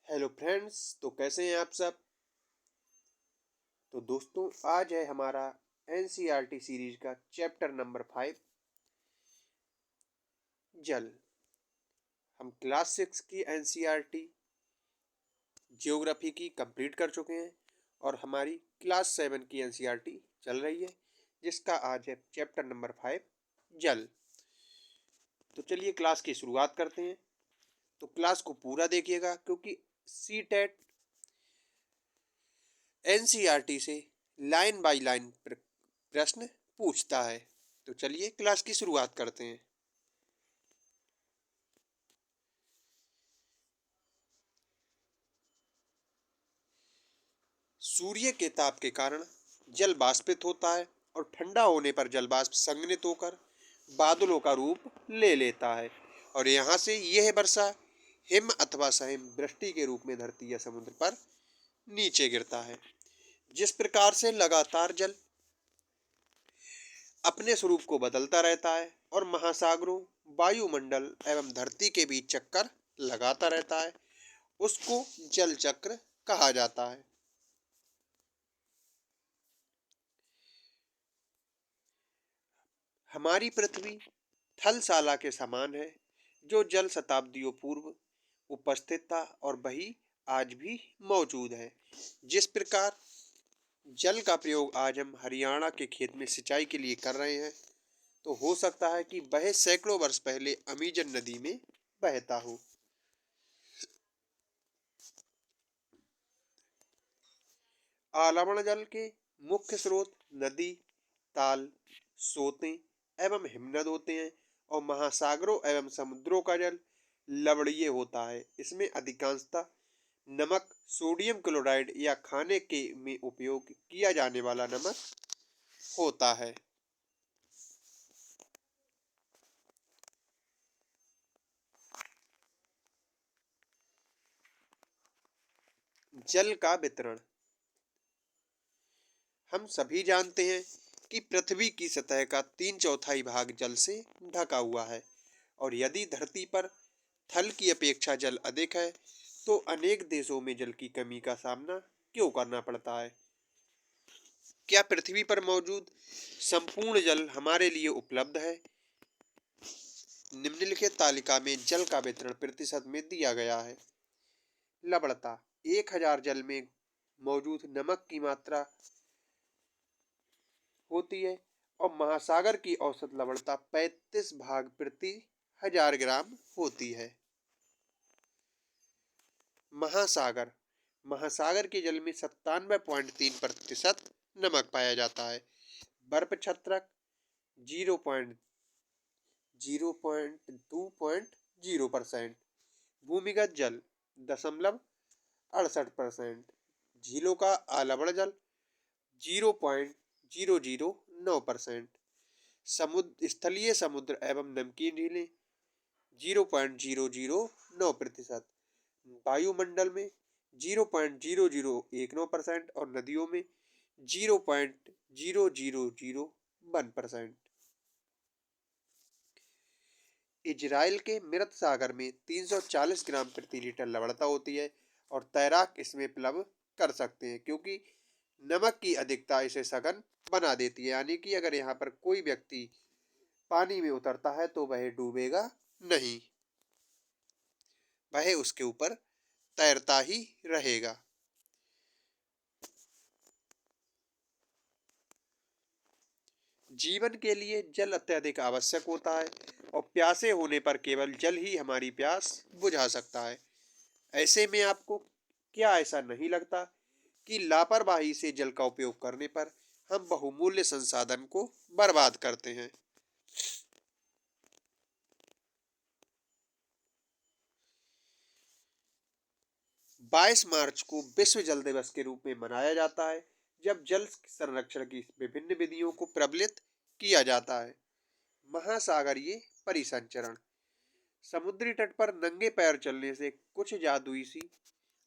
Hello friends. तो कैसे हैं आप सब। तो दोस्तों आज है हमारा एनसीईआरटी सीरीज का चैप्टर नंबर 5 जल। हम क्लास 6 की एनसीईआरटी ज्योग्राफी की कंप्लीट कर चुके हैं और हमारी क्लास 7 की एनसीईआरटी चल रही है, जिसका आज है चैप्टर नंबर 5 जल। तो चलिए क्लास की शुरुआत करते हैं। तो क्लास को पूरा देखिएगा क्योंकि सी टेट एनसीईआरटी से लाइन बाय लाइन प्रश्न पूछता है। तो चलिए क्लास की शुरुआत करते हैं। सूर्य के ताप के कारण जल वाष्पित होता है और ठंडा होने पर जल वाष्प संघनित होकर बादलों का रूप ले लेता है और यहाँ से यह वर्षा हिम अथवा सहिम वृष्टि के रूप में धरती या समुद्र पर नीचे गिरता है। जिस प्रकार से लगातार जल अपने स्वरूप को बदलता रहता है और महासागरों, वायुमंडल एवं धरती के बीच चक्कर लगाता रहता है, उसको जल चक्र कहा जाता है। हमारी पृथ्वी थलशाला के समान है, जो जल शताब्दियों पूर्व उपस्थित था और वही आज भी मौजूद है। जिस प्रकार जल का प्रयोग आज हम हरियाणा के खेत में सिंचाई के लिए कर रहे हैं, तो हो सकता है कि वह सैकड़ों वर्ष पहले अमेजन नदी में बहता हो। आलवण जल के मुख्य स्रोत नदी, ताल, सोते एवं हिमनद होते हैं और महासागरों एवं समुद्रों का जल लवणीय होता है। इसमें अधिकांशतः नमक, सोडियम क्लोराइड या खाने के में उपयोग किया जाने वाला नमक होता है। जल का वितरण। हम सभी जानते हैं कि पृथ्वी की सतह का 3/4 भाग जल से ढका हुआ है और यदि धरती पर थल की अपेक्षा जल अधिक है, तो अनेक देशों में जल की कमी का सामना क्यों करना पड़ता है। क्या पृथ्वी पर मौजूद संपूर्ण जल हमारे लिए उपलब्ध है। निम्नलिखित तालिका में जल का वितरण प्रतिशत में दिया गया है। लवणता 1000 जल में मौजूद नमक की मात्रा होती है और महासागर की औसत लवणता 35 भाग प्रति 1000 ग्राम होती है। महासागर महासागर के जल में 97.3% नमक पाया जाता है। बर्फ छत्रक 0.0.2.0%। भूमिगत जल 0.68%। झीलों का आलवण जल 0.009%। समुद्र स्थलीय समुद्र एवं नमकीन झीलें 0.009%। वायुमंडल में 0.0019% और नदियों में 0.0001%। इजराइल के मृत सागर में 340 ग्राम प्रति लीटर लवणता होती है और तैराक इसमें प्लव कर सकते हैं, क्योंकि नमक की अधिकता इसे सघन बना देती है। यानी कि अगर यहाँ पर कोई व्यक्ति पानी में उतरता है तो वह डूबेगा नहीं, वह उसके ऊपर तैरता ही रहेगा। जीवन के लिए जल अत्यधिक आवश्यक होता है और प्यासे होने पर केवल जल ही हमारी प्यास बुझा सकता है। ऐसे में आपको क्या ऐसा नहीं लगता कि लापरवाही से जल का उपयोग करने पर हम बहुमूल्य संसाधन को बर्बाद करते हैं। 22 मार्च को विश्व जल दिवस के रूप में मनाया जाता है, जब जल संरक्षण की विभिन्न विधियों को प्रबलित किया जाता है। महासागरीय परिसंचरण। समुद्री तट पर नंगे पैर चलने से कुछ जादुई सी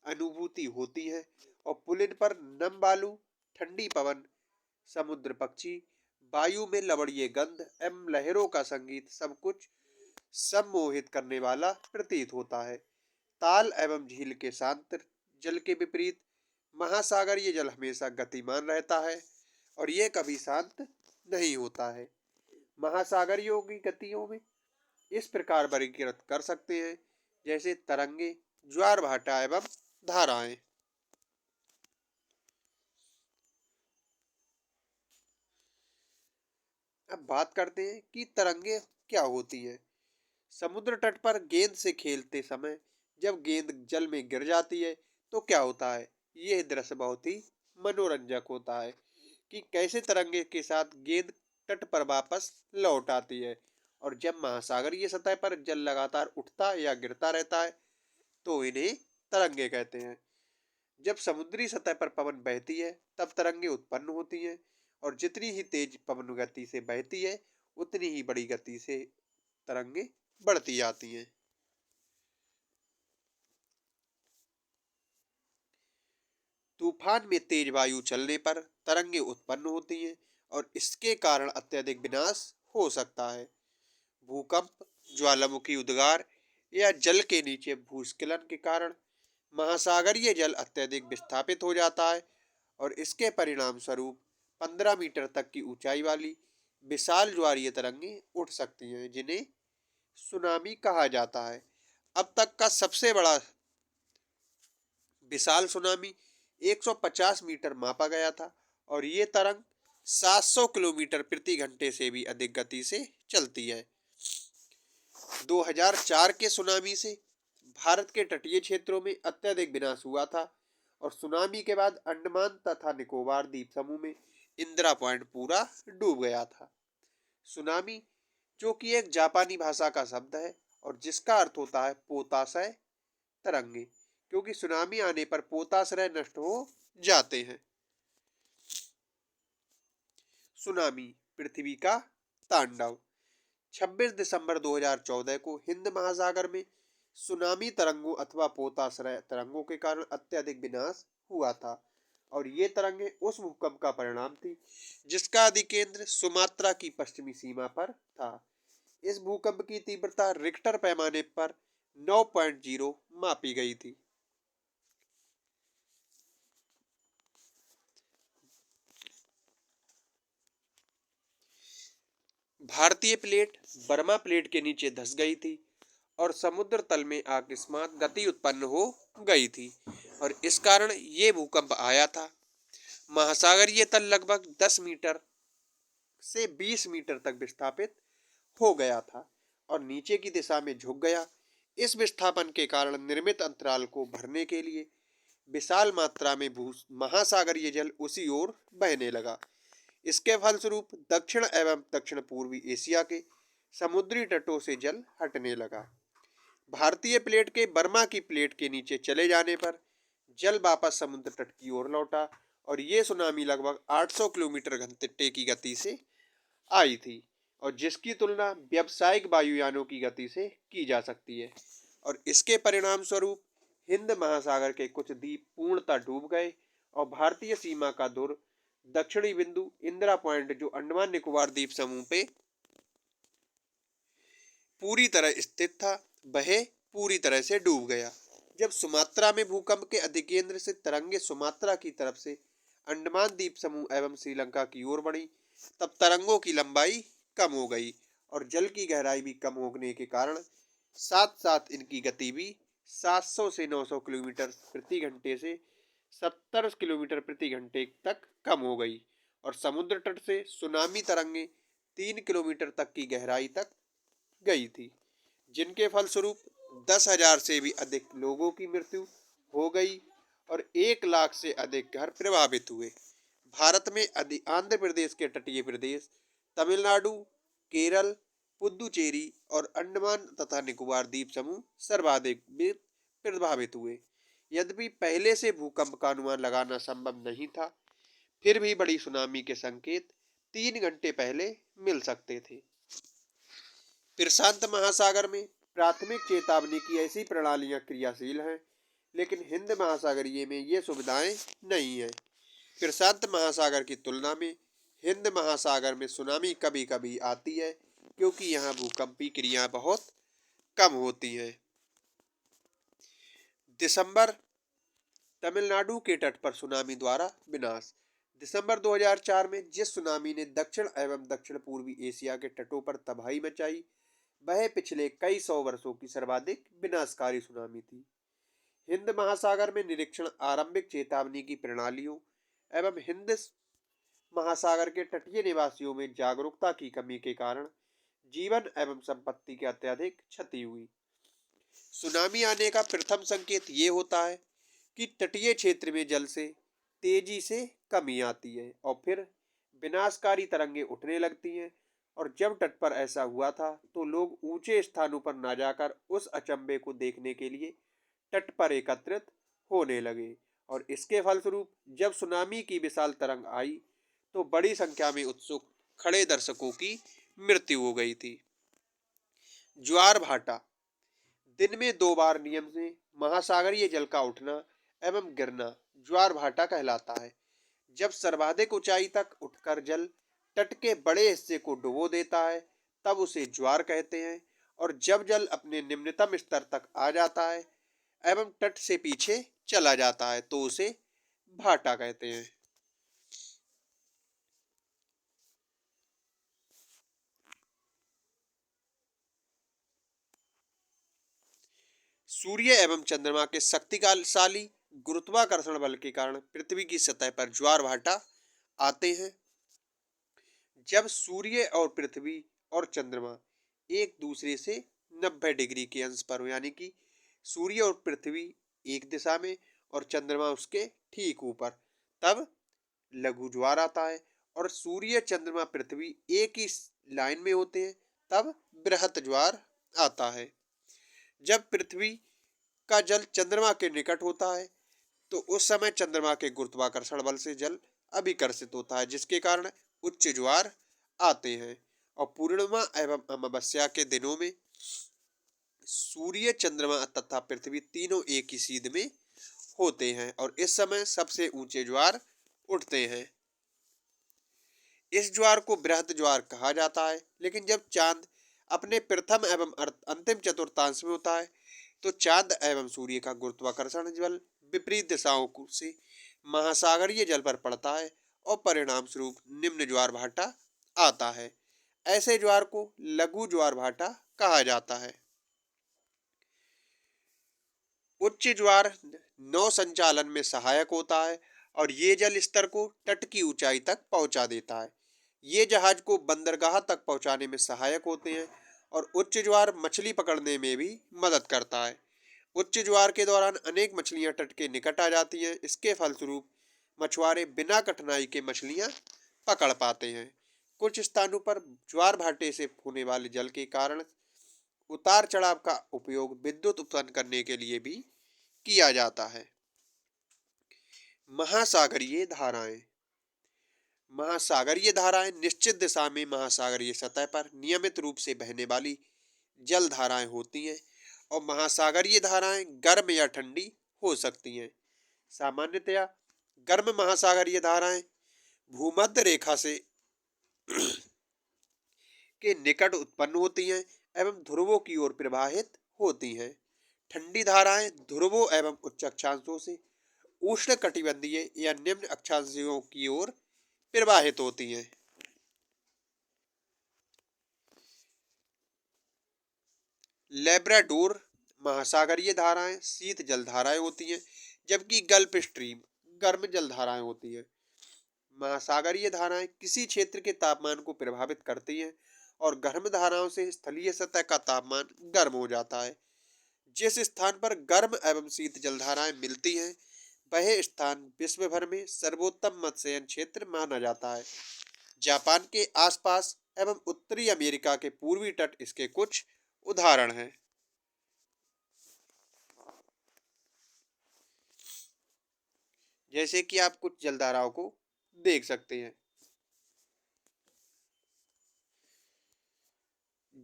अनुभूति होती है और पुलिन पर नम बालू, ठंडी पवन, समुद्र पक्षी, वायु में लवणीय गंध एवं लहरों का संगीत सब कुछ सम्मोहित करने वाला प्रतीत होता है। ताल एवं झील के शांत जल के विपरीत महासागरीय जल हमेशा गतिमान रहता है और ये कभी शांत नहीं होता है। महासागरीय की गतियों में इस प्रकार वर्गीकृत कर सकते हैं, जैसे तरंगे, ज्वार भाटा एवं धाराएं। अब बात करते हैं कि तरंगे क्या होती हैं। समुद्र तट पर गेंद से खेलते समय जब गेंद जल में गिर जाती है तो क्या होता है, यह दृश्य बहुत ही मनोरंजक होता है कि कैसे तरंगे के साथ गेंद तट पर वापस लौट आती है। और जब महासागरीय सतह पर जल लगातार उठता या गिरता रहता है तो इन्हें तरंगे कहते हैं। जब समुद्री सतह पर पवन बहती है तब तरंगे उत्पन्न होती हैं और जितनी ही तेज पवन गति से बहती है उतनी ही बड़ी गति से तरंगे बढ़ती जाती हैं। तूफान में तेज वायु चलने पर तरंगे उत्पन्न होती हैं और इसके कारण अत्यधिक विनाश हो सकता है। भूकंप, ज्वालामुखी उद्गार या जल के नीचे भूस्खलन के कारण महासागरीय जल अत्यधिक विस्थापित हो जाता है और इसके परिणाम स्वरूप 15 मीटर तक की ऊंचाई वाली विशाल ज्वारीय तरंगे उठ सकती हैं, जिन्हें सुनामी कहा जाता है। अब तक का सबसे बड़ा विशाल सुनामी 150 मीटर मापा गया था और ये तरंग 700 किलोमीटर प्रति घंटे से भी अधिक गति से चलती है। 2004 के सुनामी से भारत के तटीय क्षेत्रों में अत्यधिक विनाश हुआ था और सुनामी के बाद अंडमान तथा निकोबार द्वीप समूह में इंदिरा पॉइंट पूरा डूब गया था। सुनामी, जो कि एक जापानी भाषा का शब्द है और जिसका अर्थ होता है पोताशय तरंगे, क्योंकि सुनामी आने पर पोताश्रय नष्ट हो जाते हैं। सुनामी पृथ्वी का तांडव। 26 दिसंबर 2014 को हिंद महासागर में सुनामी तरंगों अथवा पोताश्रय तरंगों के कारण अत्यधिक विनाश हुआ था और ये तरंगे उस भूकंप का परिणाम थी जिसका अधिकेंद्र सुमात्रा की पश्चिमी सीमा पर था। इस भूकंप की तीव्रता रिक्टर पैमाने पर 9.0 मापी गई थी। भारतीय प्लेट बर्मा प्लेट के नीचे धंस गई थी और समुद्र तल में अकस्मात गति उत्पन्न हो गई थी और इस कारण ये भूकंप आया था। महासागरीय तल लगभग 10 मीटर से 20 मीटर तक विस्थापित हो गया था और नीचे की दिशा में झुक गया। इस विस्थापन के कारण निर्मित अंतराल को भरने के लिए विशाल मात्रा में महासागरीय जल उसी ओर बहने लगा। इसके फलस्वरूप दक्षिण एवं दक्षिण पूर्वी एशिया के समुद्री तटों से जल हटने लगा। भारतीय प्लेट के बर्मा की प्लेट के नीचे चले जाने पर जल वापस समुद्र तट की ओर लौटा और ये सुनामी लगभग 800 किलोमीटर घंटे की गति से आई थी और जिसकी तुलना व्यावसायिक वायुयानों की गति से की जा सकती है। और इसके परिणाम स्वरूप हिंद महासागर के कुछ द्वीप पूर्णतः डूब गए और भारतीय सीमा का दूर दक्षिणी बिंदु इंदिरा पॉइंट, जो अंडमान निकोबार द्वीप समूह पे पूरी तरह स्थित था, वह पूरी तरह से डूब गया। जब सुमात्रा में भूकंप के अधिकेंद्र से तरंगे सुमात्रा की तरफ से अंडमान द्वीप समूह एवं श्रीलंका की ओर बढ़ी तब तरंगों की लंबाई कम हो गई और जल की गहराई भी कम होने के कारण साथ साथ इनकी गति भी 700 से 900 किलोमीटर प्रति घंटे से 70 किलोमीटर प्रति घंटे तक कम हो गई और समुद्र तट से सुनामी तरंगे 3 किलोमीटर तक की गहराई तक गई थी, जिनके फलस्वरूप 10,000 से भी अधिक लोगों की मृत्यु हो गई और 1 लाख से अधिक घर प्रभावित हुए। भारत में आंध्र प्रदेश के तटीय प्रदेश, तमिलनाडु, केरल, पुदुचेरी और अंडमान तथा निकोबार द्वीप समूह सर्वाधिक प्रभावित हुए। यद्यपि पहले से भूकंप का अनुमान लगाना संभव नहीं था, फिर भी बड़ी सुनामी के संकेत 3 घंटे पहले मिल सकते थे। प्रशांत महासागर में प्राथमिक चेतावनी की ऐसी प्रणालियां क्रियाशील हैं, लेकिन हिंद महासागरीय में ये सुविधाएं नहीं है। प्रशांत महासागर की तुलना में हिंद महासागर में सुनामी कभी कभी आती है क्योंकि यहाँ भूकंपीय क्रिया बहुत कम होती हैं। दिसंबर, तमिलनाडु के तट पर सुनामी द्वारा विनाश। दिसंबर 2004 में जिस सुनामी ने दक्षिण एवं दक्षिण पूर्वी एशिया के तटों पर तबाही मचाई, वह पिछले कई सौ वर्षों की सर्वाधिक विनाशकारी सुनामी थी। हिंद महासागर में निरीक्षण आरंभिक चेतावनी की प्रणालियों एवं हिंद महासागर के तटीय निवासियों में जागरूकता की कमी के कारण जीवन एवं संपत्ति की अत्यधिक क्षति हुई। सुनामी आने का प्रथम संकेत ये होता है कि तटीय क्षेत्र में जल से तेजी से कमी आती है और फिर विनाशकारी तरंगे उठने लगती हैं। और जब तट पर ऐसा हुआ था तो लोग ऊंचे स्थानों पर न जाकर उस अचंभे को देखने के लिए तट पर एकत्रित होने लगे। और इसके फलस्वरूप जब सुनामी की विशाल तरंग आई तो बड़ी संख्या में उत्सुक खड़े दर्शकों की मृत्यु हो गई थी। ज्वार भाटा। दिन में 2 बार नियम से महासागरीय जल का उठना एवं गिरना ज्वार भाटा कहलाता है। जब सर्वाधिक ऊंचाई तक उठकर जल तट के बड़े हिस्से को डुबो देता है तब उसे ज्वार कहते हैं। और जब जल अपने निम्नतम स्तर तक आ जाता है एवं तट से पीछे चला जाता है तो उसे भाटा कहते हैं। सूर्य एवं चंद्रमा के शक्तिशाली गुरुत्वाकर्षण बल के कारण पृथ्वी की सतह पर ज्वार भाटा आते हैं। जब सूर्य और पृथ्वी और चंद्रमा एक दूसरे से 90 डिग्री के अंश पर हो, यानी कि सूर्य और पृथ्वी एक दिशा में और चंद्रमा उसके ठीक ऊपर, तब लघु ज्वार आता है। और सूर्य चंद्रमा पृथ्वी एक ही लाइन में होते हैं तब बृहत ज्वार आता है। जब पृथ्वी का जल चंद्रमा के निकट होता है तो उस समय चंद्रमा के गुरुत्वाकर्षण बल से जल अभिकर्षित होता है जिसके कारण उच्च ज्वार आते हैं। और पूर्णिमा एवं अमावस्या के दिनों में सूर्य चंद्रमा तथा पृथ्वी तीनों एक ही सीध में होते हैं और इस समय सबसे ऊंचे ज्वार उठते हैं। इस ज्वार को बृहत ज्वार कहा जाता है। लेकिन जब चांद अपने प्रथम एवं अंतिम चतुर्थांश में होता है तो चांद एवं सूर्य का गुरुत्वाकर्षण बल विपरीत दिशाओं से महासागरीय जल पर पड़ता है और परिणाम स्वरूप निम्न ज्वार भाटा आता है। ऐसे ज्वार को लघु ज्वार भाटा कहा जाता है। उच्च ज्वार नौ संचालन में सहायक होता है और ये जल स्तर को तट की ऊंचाई तक पहुंचा देता है। ये जहाज को बंदरगाह तक पहुंचाने में सहायक होते हैं और उच्च ज्वार मछली पकड़ने में भी मदद करता है। उच्च ज्वार के दौरान अनेक मछलियां तट के निकट आ जाती हैं। इसके फलस्वरूप मछुआरे बिना कठिनाई के मछलियां पकड़ पाते हैं। कुछ स्थानों पर ज्वार भाटे से होने वाले जल के कारण उतार चढ़ाव का उपयोग विद्युत उत्पन्न करने के लिए भी किया जाता है। महासागरीय धाराएं। महासागरीय धाराएं निश्चित दिशा में महासागरीय सतह पर नियमित रूप से बहने वाली जल धाराएं होती हैं और महासागरीय धाराएं गर्म या ठंडी हो सकती हैं। सामान्यतया गर्म महासागरीय धाराएं भूमध्य रेखा से के निकट उत्पन्न होती हैं एवं ध्रुवों की ओर प्रवाहित होती हैं। ठंडी धाराएं ध्रुवों एवं उच्च अक्षांशों से उष्णकटिबंधीय या निम्न अक्षांशों की ओर प्रवाहित होती हैं। लेब्राडोर महासागरीय धाराएं शीत जल धाराएं होती हैं जबकि गल्फ स्ट्रीम गर्म जल धाराएं होती हैं। महासागरीय धाराएं किसी क्षेत्र के तापमान को प्रभावित करती हैं और गर्म धाराओं से स्थलीय सतह का तापमान गर्म हो जाता है। जिस स्थान पर गर्म एवं शीत जल धाराएं मिलती हैं वह स्थान विश्व भर में सर्वोत्तम मत्स्ययन क्षेत्र माना जाता है। जापान के आसपास एवं उत्तरी अमेरिका के पूर्वी तट इसके कुछ उदाहरण हैं। जैसे कि आप कुछ जलधाराओं को देख सकते हैं।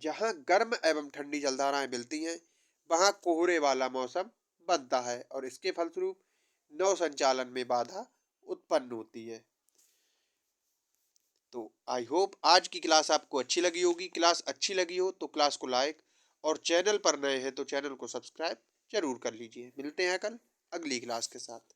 जहां गर्म एवं ठंडी जलधाराएं मिलती हैं वहां कोहरे वाला मौसम बनता है और इसके फलस्वरूप नौ संचालन में बाधा उत्पन्न होती है। तो आई होप आज की क्लास आपको अच्छी लगी होगी। क्लास अच्छी लगी हो तो क्लास को लाइक और चैनल पर नए हैं तो चैनल को सब्सक्राइब जरूर कर लीजिए। मिलते हैं कल अगली क्लास के साथ।